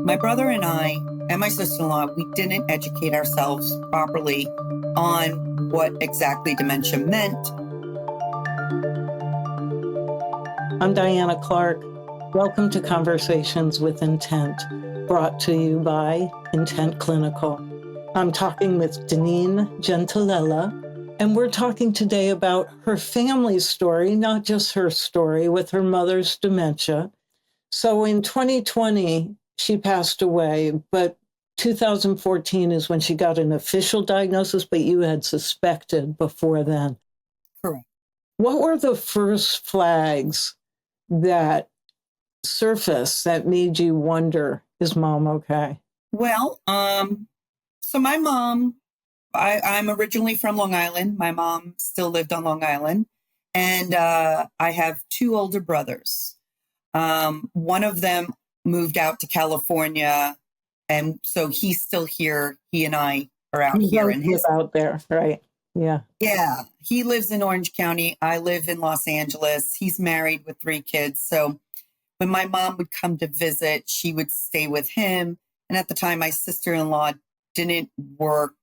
my brother and I and my sister-in-law, we didn't educate ourselves properly on what exactly dementia meant. I'm Diana Clark. Welcome to Conversations with Intent, brought to you by Intent Clinical. I'm talking with Denine Gentilella, and we're talking today about her family's story, not just her story, with her mother's dementia. So in 2020, she passed away, but 2014 is when she got an official diagnosis, but you had suspected before then. Correct. What were the first flags that surfaced that made you wonder, is mom okay? Well, so my mom, I'm originally from Long Island. My mom still lived on Long Island. And I have two older brothers. One of them moved out to California. And so he's still here. He and I are out here. And He's out there, right? Yeah. Yeah. He lives in Orange County. I live in Los Angeles. He's married with 3 kids. So when my mom would come to visit, she would stay with him. And at the time, my sister-in-law didn't work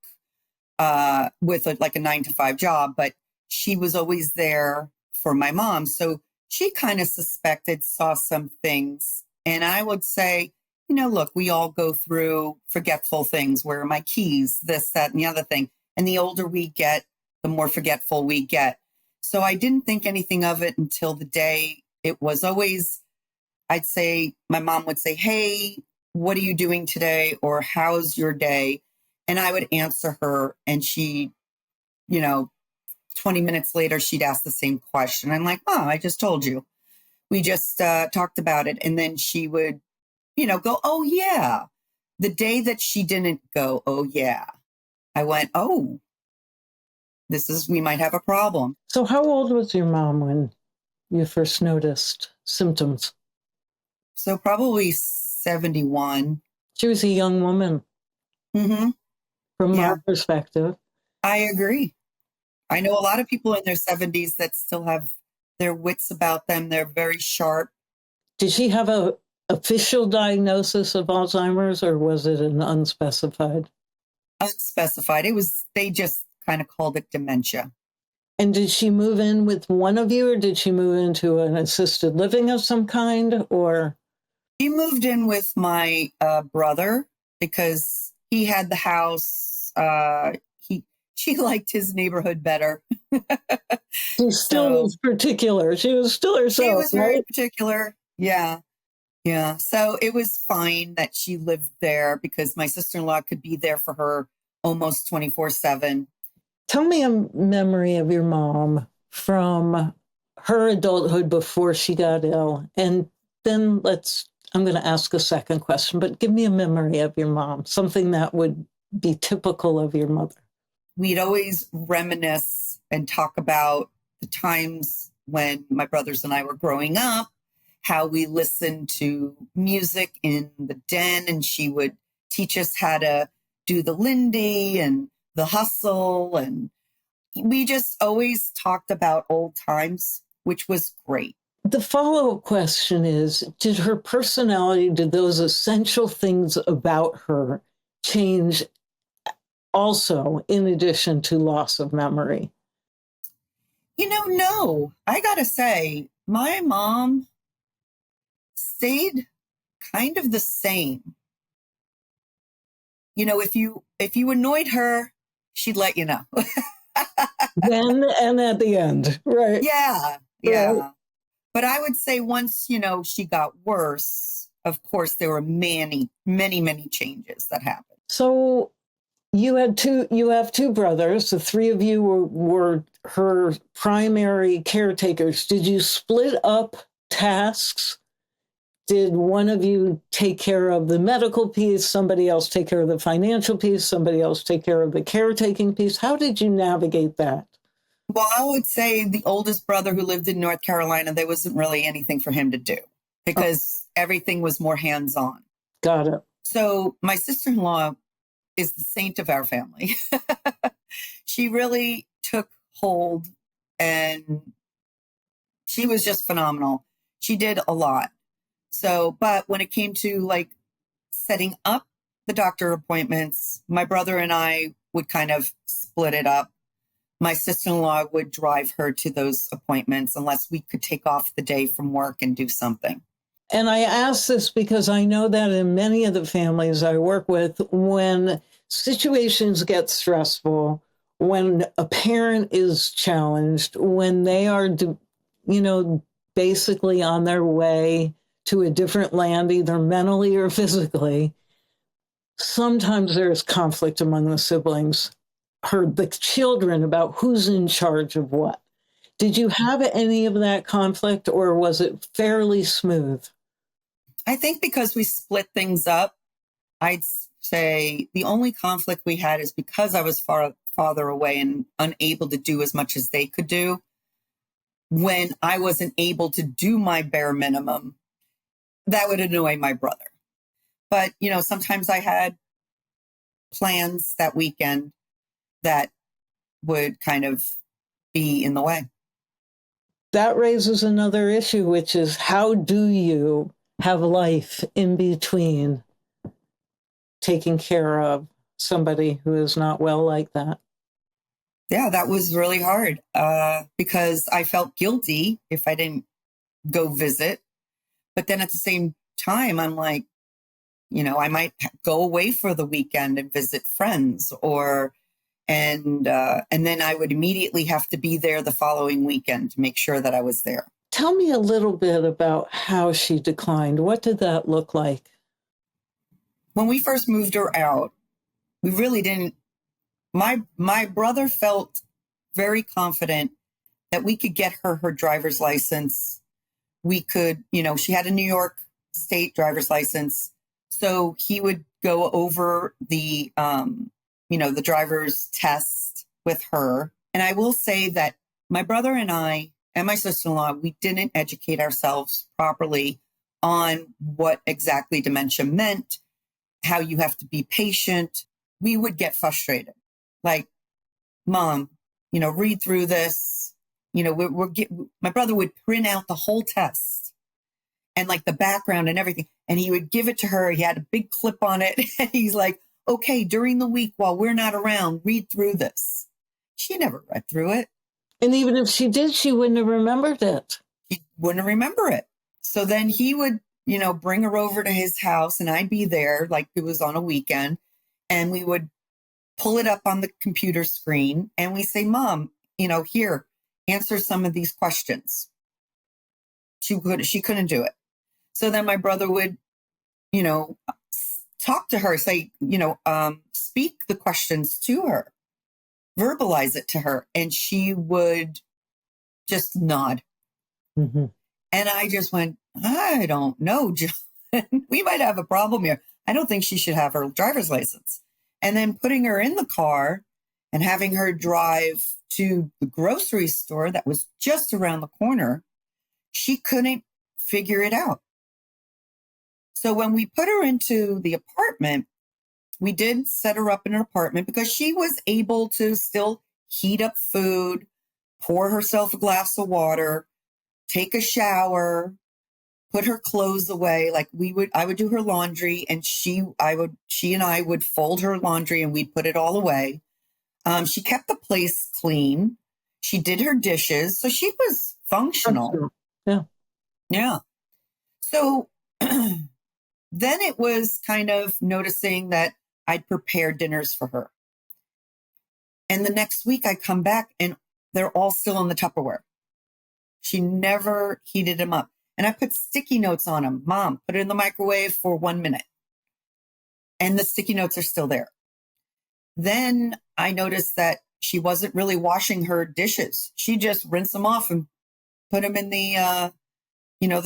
with a 9-to-5 job, but she was always there for my mom. So she kind of suspected, saw some things. And I would say, look, we all go through forgetful things. Where are my keys? This, that, and the other thing. And the older we get, the more forgetful we get. So I didn't think anything of it until the day. It was always, I'd say, my mom would say, hey, what are you doing today? Or how's your day? And I would answer her, and she, 20 minutes later, she'd ask the same question. I'm like, oh, I just told you. We just talked about it. And then she would, go, oh, yeah. The day that she didn't go, oh, yeah. I went, oh, we might have a problem. So how old was your mom when you first noticed symptoms? So probably 71. She was a young woman. Mm-hmm. From our perspective. I agree. I know a lot of people in their 70s that still have their wits about them. They're very sharp. Did she have a official diagnosis of Alzheimer's, or was it an unspecified? Unspecified. They just kind of called it dementia. And did she move in with one of you, or did she move into an assisted living of some kind, or? She moved in with my brother because he had the house. She liked his neighborhood better. She still was particular. She was still herself. She was very particular. Yeah. Yeah. So it was fine that she lived there because my sister-in-law could be there for her almost 24/7. Tell me a memory of your mom from her adulthood before she got ill. And then I'm going to ask a second question, but give me a memory of your mom, something that would be typical of your mother. We'd always reminisce and talk about the times when my brothers and I were growing up, how we listened to music in the den, and she would teach us how to do the Lindy and the hustle. And we just always talked about old times, which was great. The follow-up question is, did her personality, did those essential things about her change also in addition to loss of memory? No. I got to say, my mom stayed kind of the same. If you annoyed her, she'd let you know. Then and at the end, right? Yeah. Right. But I would say once, she got worse, of course, there were many, many, many changes that happened. So you have two brothers. The 3 of you were her primary caretakers. Did you split up tasks? Did one of you take care of the medical piece, somebody else take care of the financial piece, somebody else take care of the caretaking piece? How did you navigate that? Well, I would say the oldest brother who lived in North Carolina, there wasn't really anything for him to do because everything was more hands-on. Got it. So my sister-in-law is the saint of our family. She really took hold, and she was just phenomenal. She did a lot. So, but when it came to setting up the doctor appointments. My brother and I would kind of split it up. My sister-in-law would drive her to those appointments unless we could take off the day from work and do something. And I ask this because I know that in many of the families I work with, when situations get stressful, when a parent is challenged, when they are, basically on their way to a different land, either mentally or physically, sometimes there's conflict among the siblings, the children, about who's in charge of what. Did you have any of that conflict, or was it fairly smooth? I think because we split things up, I'd say the only conflict we had is because I was farther away and unable to do as much as they could do. When I wasn't able to do my bare minimum, that would annoy my brother. But, sometimes I had plans that weekend that would kind of be in the way. That raises another issue, which is, how do you have life in between taking care of somebody who is not well like that? Yeah, that was really hard because I felt guilty if I didn't go visit. But then at the same time, I'm like, I might go away for the weekend and visit friends, and then I would immediately have to be there the following weekend to make sure that I was there. Tell me a little bit about how she declined. What did that look like? When we first moved her out, we really didn't. My brother felt very confident that we could get her driver's license. We could, she had a New York State driver's license. So he would go over the driver's test with her. And I will say that my brother and I and my sister-in-law, we didn't educate ourselves properly on what exactly dementia meant, how you have to be patient. We would get frustrated. Like, Mom, read through this. My brother would print out the whole test and like the background and everything. And he would give it to her. He had a big clip on it. And he's like, okay, during the week while we're not around, read through this. She never read through it. And even if she did, she wouldn't have remembered it. She wouldn't remember it. So then he would, bring her over to his house and I'd be there like it was on a weekend. And we would pull it up on the computer screen and we say, Mom, here, answer some of these questions. She couldn't do it. So then my brother would, talk to her, say, speak the questions to her, verbalize it to her. And she would just nod. Mm-hmm. And I just went, I don't know, John. We might have a problem here. I don't think she should have her driver's license. And then putting her in the car and having her drive to the grocery store that was just around the corner, she couldn't figure it out. So when we put her into the apartment, we did set her up in an apartment because she was able to still heat up food, pour herself a glass of water, take a shower, put her clothes away. Like I would do her laundry and she and I would fold her laundry and we'd put it all away. She kept the place clean. She did her dishes. So she was functional. Yeah. Yeah. So then it was kind of noticing that I'd prepare dinners for her. And the next week I come back and they're all still in the Tupperware. She never heated them up. And I put sticky notes on them. Mom, put it in the microwave for 1 minute. And the sticky notes are still there. Then I noticed that she wasn't really washing her dishes. She just rinsed them off and put them in the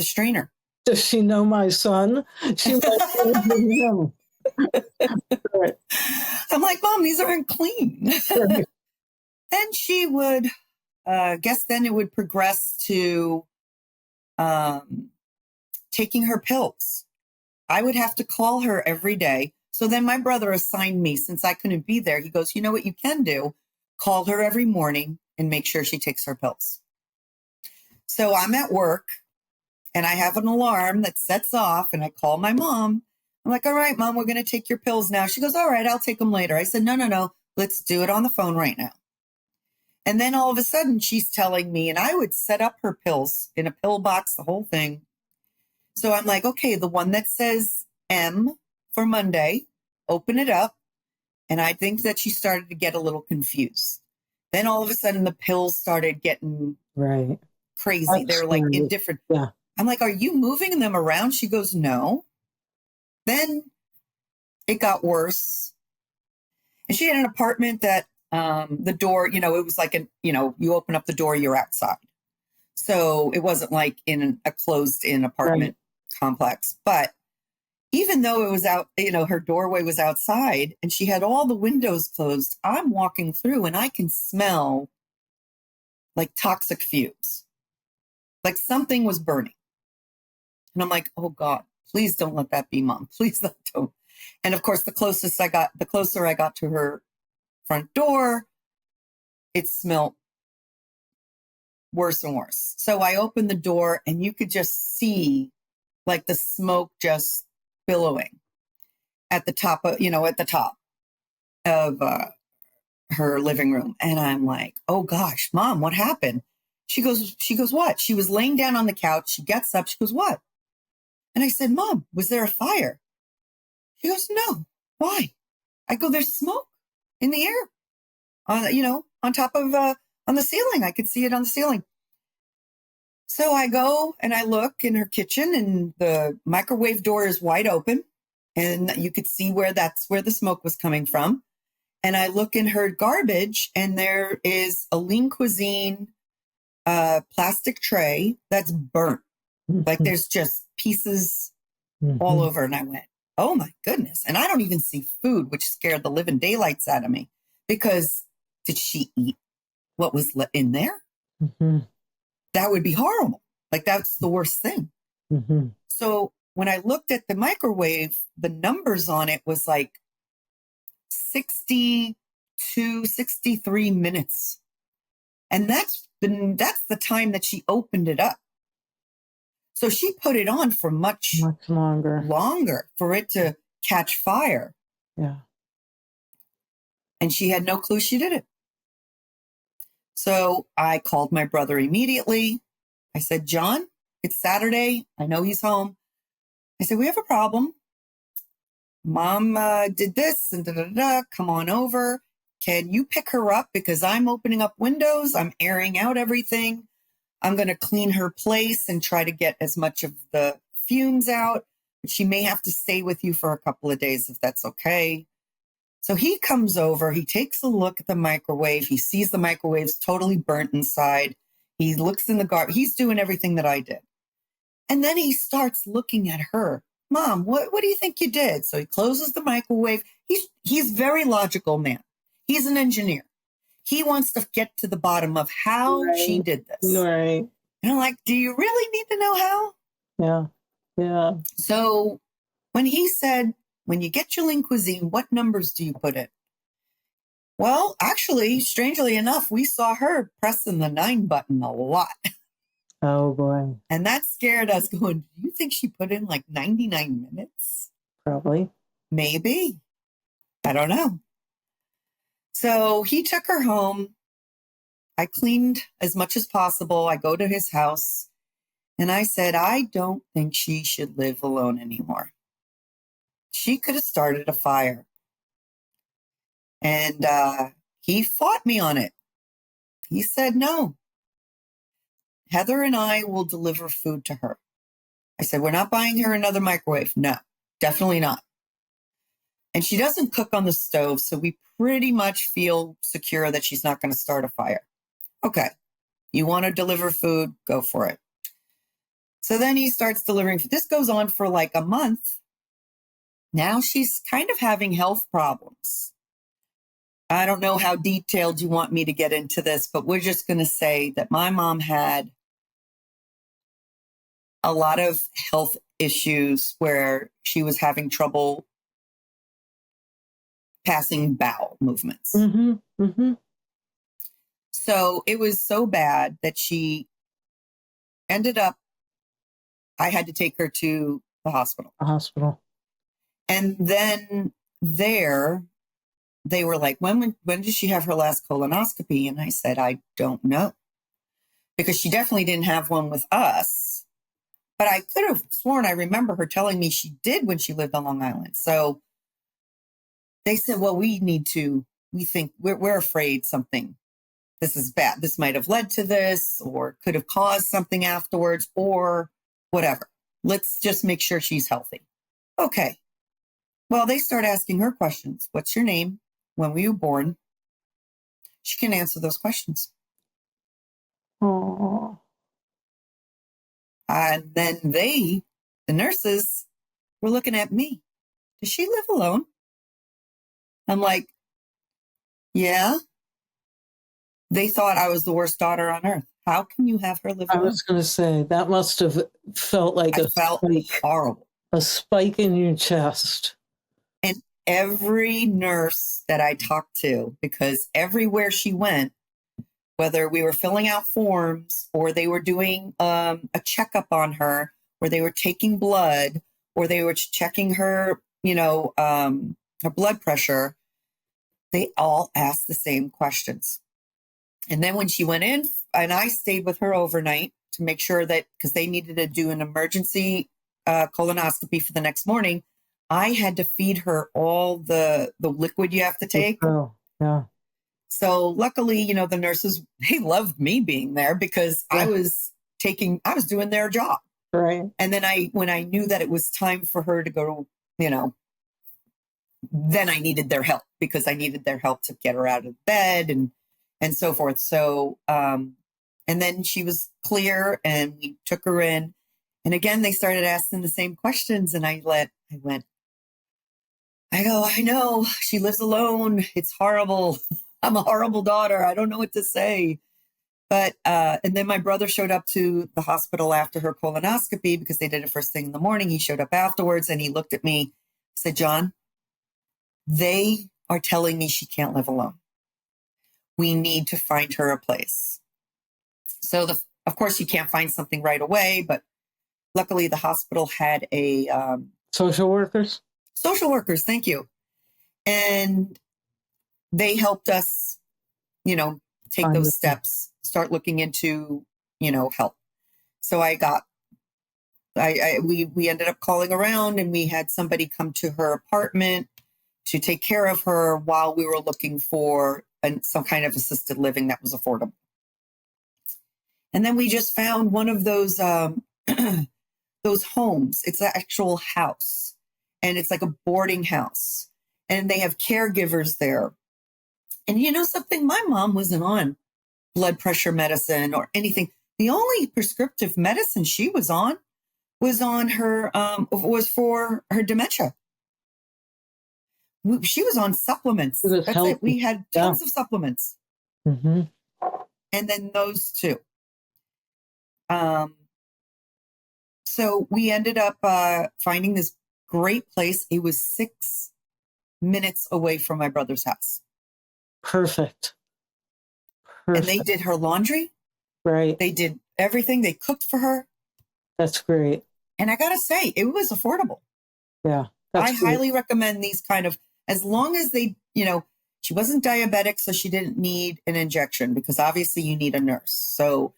strainer. Does she know my son? She might know. Right. I'm like, Mom, these aren't clean. Right. Then she would, then it would progress to taking her pills. I would have to call her every day. So then my brother assigned me, since I couldn't be there, he goes, you know what you can do? Call her every morning and make sure she takes her pills. So I'm at work and I have an alarm that sets off and I call my mom. I'm like, all right, Mom, we're going to take your pills now. She goes, all right, I'll take them later. I said, no. Let's do it on the phone right now. And then all of a sudden she's telling me, and I would set up her pills in a pill box, the whole thing. So I'm like, okay, the one that says M for Monday, open it up. And I think that she started to get a little confused. Then all of a sudden the pills started getting crazy. They're like in different. Yeah. I'm like, are you moving them around? She goes, no. Then it got worse. And she had an apartment that the door, it was like, you open up the door, you're outside. So it wasn't like in a closed-in apartment complex. But even though it was out, her doorway was outside and she had all the windows closed, I'm walking through and I can smell like toxic fumes, like something was burning. And I'm like, oh God, please don't let that be, Mom. Please don't. And of course, the closer I got to her front door, it smelled worse and worse. So I opened the door and you could just see like the smoke just billowing at the top of her living room. And I'm like, oh gosh, Mom, what happened? She goes, what? She was laying down on the couch. She gets up. She goes, what? And I said, Mom, was there a fire? She goes, no. Why? I go, there's smoke in the air on top of, on the ceiling. I could see it on the ceiling. So I go and I look in her kitchen and the microwave door is wide open and you could see that's where the smoke was coming from. And I look in her garbage and there is a Lean Cuisine plastic tray that's burnt. Like there's just pieces all over. And I went, oh my goodness. And I don't even see food, which scared the living daylights out of me because did she eat what was in there? That would be horrible. Like that's the worst thing. So when I looked at the microwave, the numbers on it was like 62, 63 minutes. And that's the time that she opened it up. So she put it on for much longer for it to catch fire. Yeah. And she had no clue she did it. So I called my brother immediately. I said, John, it's Saturday. I know he's home. I said, we have a problem. Mom did this and come on over. Can you pick her up? Because I'm opening up windows. I'm airing out everything. I'm going to clean her place and try to get as much of the fumes out. But she may have to stay with you for a couple of days if that's okay. So he comes over. He takes a look at the microwave. He sees the microwave's totally burnt inside. He looks in the garbage. He's doing everything that I did. And then he starts looking at her. Mom, what do you think you did? So he closes the microwave. He's very logical man. He's an engineer. He wants to get to the bottom of how she did this. Right. And I'm like, do you really need to know how? Yeah. Yeah. So when he said, when you get your Lean Cuisine, what numbers do you put in? Well, actually, strangely enough, we saw her pressing the 9 button a lot. Oh, boy. And that scared us going, do you think she put in like 99 minutes? Probably. Maybe. I don't know. So he took her home. I cleaned as much as possible. I go to his house and I said, I don't think she should live alone anymore. She could have started a fire. And he fought me on it. He said, no. Heather and I will deliver food to her. I said, we're not buying her another microwave. No, definitely not. And she doesn't cook on the stove, so we pretty much feel secure that she's not going to start a fire. Okay, you want to deliver food? Go for it. So then he starts delivering. This goes on for like a month. Now she's kind of having health problems. I don't know how detailed you want me to get into this, but we're just going to say that my mom had a lot of health issues where she was having trouble passing bowel movements. So it was so bad that she ended up, I had to take her to the hospital. And then they were like, when did she have her last colonoscopy? And I said, I don't know. Because she definitely didn't have one with us. But I could have sworn I remember her telling me she did when she lived on Long Island. So they said, well, we think we're afraid something, this is bad. This might have led to this or could have caused something afterwards or whatever. Let's just make sure she's healthy. Okay. Well, they start asking her questions. What's your name? When were you born? She can answer those questions. Oh. And then the nurses, were looking at me. Does she live alone? I'm like, yeah. They thought I was the worst daughter on earth. How can you have her live alone? I was going to say, that must have felt like felt horrible. A spike in your chest. And every nurse that I talked to, because everywhere she went, whether we were filling out forms or they were doing a checkup on her, or they were taking blood, or they were checking her, her blood pressure, they all asked the same questions. And then when she went in, and I stayed with her overnight to make sure that, because they needed to do an emergency colonoscopy for the next morning, I had to feed her all the liquid you have to take. Oh, yeah. So luckily, the nurses, they loved me being there because I was doing their job. Right. And then when I knew that it was time for her to go, then I needed their help because I needed their help to get her out of bed and so forth. So, and then she was clear and we took her in. And again, they started asking the same questions. And I go, I know she lives alone. It's horrible. I'm a horrible daughter. I don't know what to say. But, and then my brother showed up to the hospital after her colonoscopy because they did it first thing in the morning. He showed up afterwards and he looked at me, said, John, they are telling me she can't live alone. We need to find her a place. So of course you can't find something right away, but luckily the hospital had a, social workers. Thank you. And they helped us, take Find those steps, start looking into, help. So we ended up calling around and we had somebody come to her apartment to take care of her while we were looking for some kind of assisted living that was affordable. And then we just found one of those, those homes. It's an actual house and it's like a boarding house and they have caregivers there. And something, my mom wasn't on blood pressure medicine or anything. The only prescriptive medicine she was on her, was for her dementia. She was on supplements. That's it. We had tons of supplements. Mm-hmm. And then those two. So we ended up finding this great place. It was 6 minutes away from my brother's house. Perfect. And they did her laundry. Right. They did everything. They cooked for her. That's great. And I got to say, it was affordable. Yeah. I highly recommend these kind of, as long as they, she wasn't diabetic, so she didn't need an injection because obviously you need a nurse. So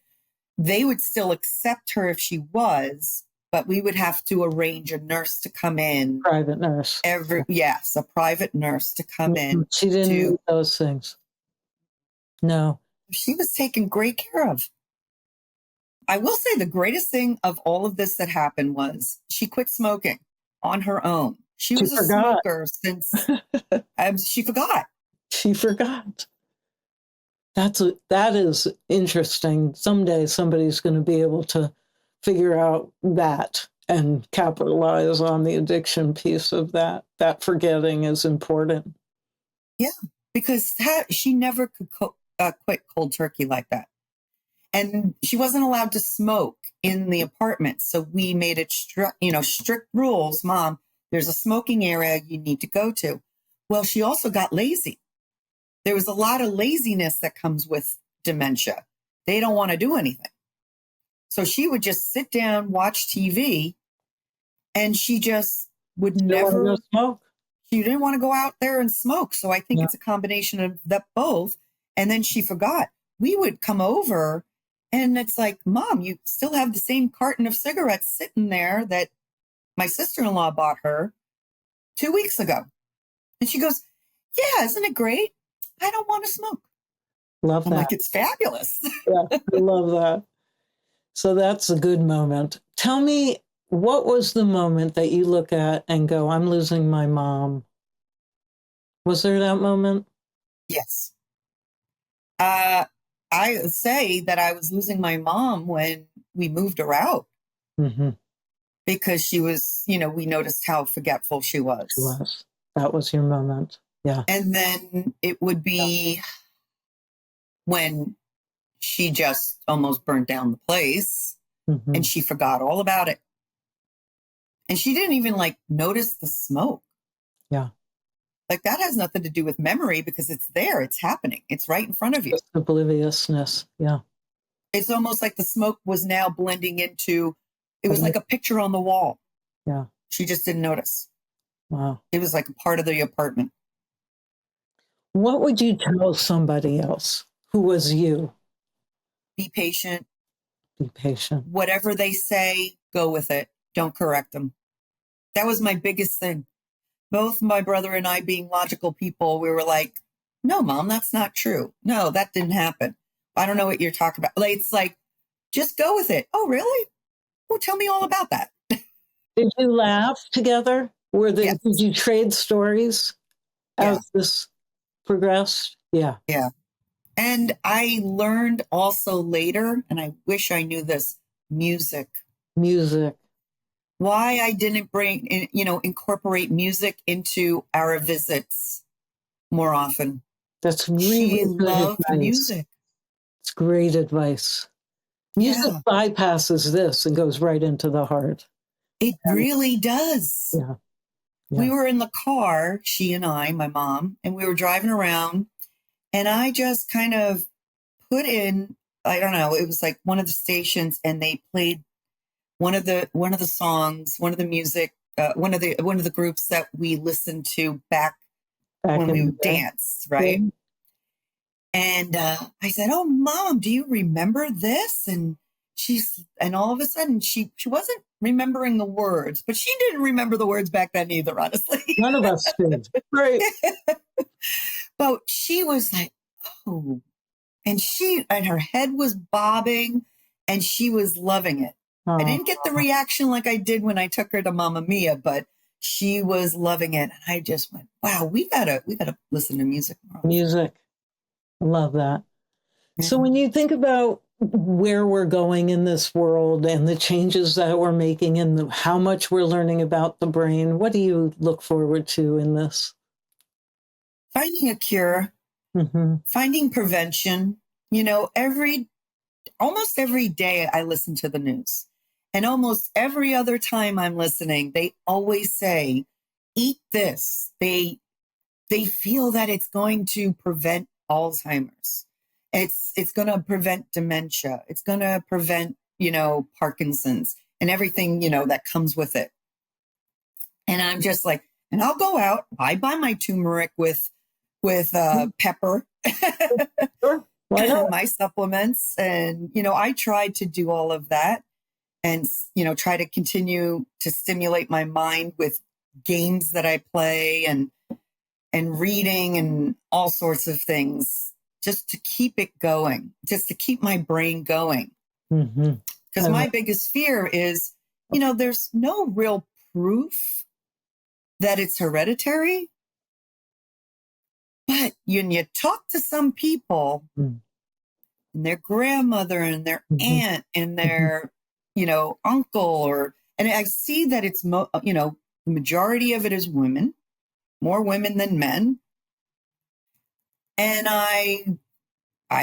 they would still accept her if she was, but we would have to arrange a nurse to come in. Private nurse. Yes, a private nurse to come in. She didn't need those things. No. She was taken great care of. I will say the greatest thing of all of this that happened was she quit smoking on her own. She was a smoker since she forgot. She forgot. That is interesting. Someday somebody's going to be able to figure out that and capitalize on the addiction piece of that. That forgetting is important. Yeah, because she never could quit cold turkey like that. And she wasn't allowed to smoke in the apartment. So we made it strict rules. Mom, there's a smoking area you need to go to. Well, she also got lazy. There was a lot of laziness that comes with dementia. They don't want to do anything. So she would just sit down, watch TV, and she just would You don't want never, to smoke. she didn't want to go out there and smoke. So I think Yeah. it's a combination of that both. And then she forgot. We would come over and it's like, Mom, you still have the same carton of cigarettes sitting there that my sister-in-law bought her 2 weeks ago. And she goes, yeah, isn't it great? I don't want to smoke. Love I'm that. like, it's fabulous. Yeah, I love that. So that's a good moment. Tell me, what was the moment that you look at and go, I'm losing my mom? Was there that moment? Yes. I say that I was losing my mom when we moved her out Mm-hmm. because she was, we noticed how forgetful she She was. was. That was your moment. Yeah. And then it would be when she just almost burned down the place Mm-hmm. and she forgot all about it. And she didn't even notice the smoke. Yeah. Like that has nothing to do with memory because it's there, it's happening, it's right in front of you. Just obliviousness. Yeah. It's almost like the smoke was now blending into, it was like a picture on the wall. Yeah. She just didn't notice. Wow. It was like a part of the apartment. What would you tell somebody else who was you? Be patient. Be patient. Whatever they say, go with it. Don't correct them. That was my biggest thing. Both my brother and I, being logical people, we were like, no, Mom, that's not true. No, that didn't happen. I don't know what you're talking about. It's like, just go with it. Oh, really? Well, tell me all about that. Did you laugh together? Yes. Did you trade stories as this progressed? Yeah. Yeah. And I learned also later, and I wish I knew this, music. Music. Why I didn't incorporate music into our visits more often. That's She really good loved advice. music. It's great advice. Music bypasses this and goes right into the heart. It really does. Yeah. We were in the car, she and I, my mom, and we were driving around, and I just kind of put in, I don't know, it was like one of the stations, and they played one of the songs, one of the music, one of the groups that we listened to back when we danced, right? Yeah. And I said, "Oh, Mom, do you remember this?" And all of a sudden she wasn't remembering the words, but she didn't remember the words back then either, honestly. None of us did. Right. But she was like, "Oh," and her head was bobbing, and she was loving it. Oh. I didn't get the reaction like I did when I took her to Mamma Mia, but she was loving it, and I just went, "Wow, we gotta listen to music more." Music. I love that. Yeah. So when you think about where we're going in this world and the changes that we're making and how much we're learning about the brain, what do you look forward to in this? Finding a cure, finding prevention. Almost every day I listen to the news, and almost every other time I'm listening, they always say, eat this. They feel that it's going to prevent Alzheimer's. It's going to prevent dementia. It's going to prevent, Parkinson's and everything, that comes with it. And I'm just like, and I'll go out, I buy my turmeric with pepper, Sure. Why not? my supplements. And, I try to do all of that and, try to continue to stimulate my mind with games that I play and reading and all sorts of things just to keep it going, just to keep my brain going. Because my biggest fear is, there's no real proof that it's hereditary. But when you talk to some people and their grandmother and their aunt and their, uncle, and I see that it's, the majority of it is women, more women than men. And I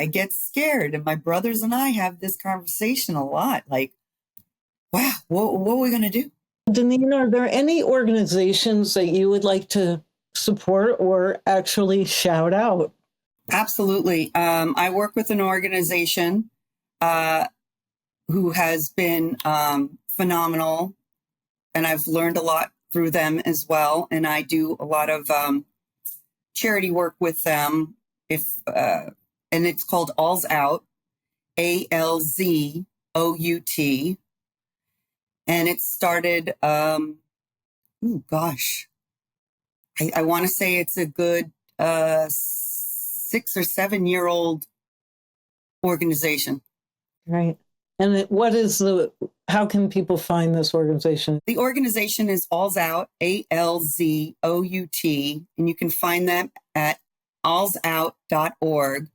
get scared. And my brothers and I have this conversation a lot. Like, wow, what are we going to do? Denine, are there any organizations that you would like to support or actually shout out? Absolutely. I work with an organization who has been phenomenal. And I've learned a lot through them as well. And I do a lot of charity work with them. And it's called All's Out, ALZOUT. And it started, I want to say it's a good 6 or 7 year old organization. Right. And how can people find this organization? The organization is All's Out, ALZOUT, and you can find them at allsout.org,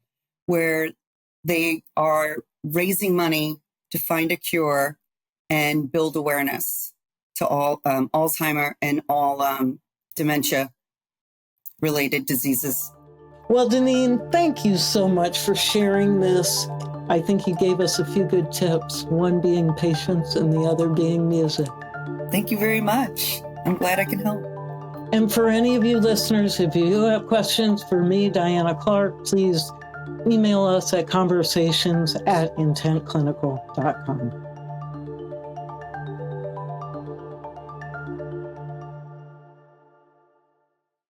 where they are raising money to find a cure and build awareness to all Alzheimer and all dementia-related diseases. Well, Denine, thank you so much for sharing this. I think you gave us a few good tips, one being patience and the other being music. Thank you very much. I'm glad I can help. And for any of you listeners, if you have questions for me, Diana Clark, please email us at conversations@intentclinical.com.